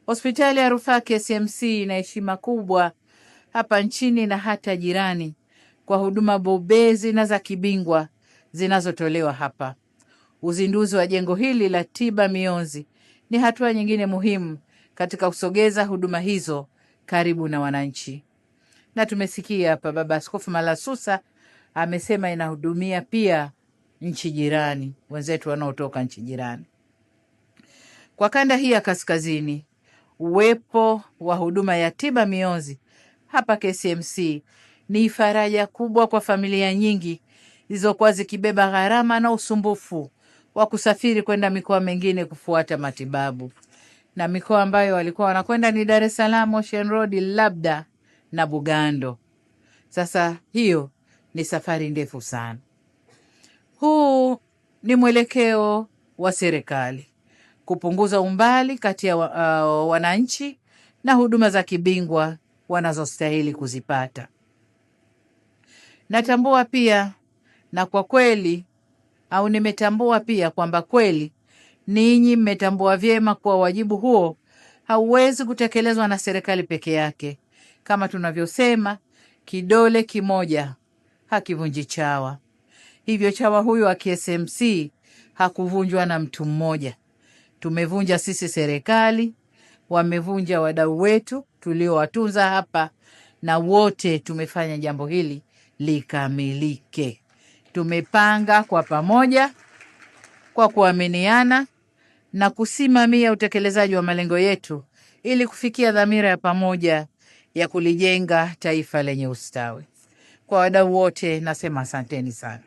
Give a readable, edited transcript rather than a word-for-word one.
Hospitali ya Rufaa KCMC ina heshima kubwa hapa nchini na hata jirani kwa huduma bobezi na za kibingwa zinazotolewa hapa. Uzinduzi wa jengo hili la tiba mionzi ni hatua nyingine muhimu katika kusogeza huduma hizo karibu na wananchi. Na tumesikia hapa Baba Askofu Malasusa amesema inahudumia pia nchi jirani, wenzetu wanaotoka nchi jirani. Kwa kanda hii ya kaskazini, uwepo wa huduma ya tiba mionzi hapa KCMC ni faraja kubwa kwa familia nyingi zilizokuwa zikibeba gharama na usumbufu wa kusafiri kwenda mikoa mingine kufuata matibabu. Na mikoa ambayo walikuwa wanakwenda ni Dar es Salaam, Ocean Road, labda na Bugando. Sasa hiyo ni safari ndefu sana. Huu ni mwelekeo wa serikali kupunguza umbali kati ya wananchi na huduma za kibingwa wanazostahili kuzipata. Natambua pia na kwa kweli au nimetambua pia kwamba kweli ninyi mmetambua vyema kuwa wajibu huo hauwezi kutekelezwa na serikali peke yake. Kama tunavyosema, kidole kimoja hakivunji chawa. Hivyo chawa huyu wa KCMC hakuvunjwa na mtu mmoja. Tumevunja sisi serikali, wamevunja wadau wetu tuliowatunza hapa, na wote tumefanya jambo hili likamilike. Tumepanga kwa pamoja, kwa kuaminiana na kusimamia utekelezaji wa malengo yetu ili kufikia dhamira ya pamoja ya kulijenga taifa lenye ustawi. Kwa wadau wote nasema asanteni sana.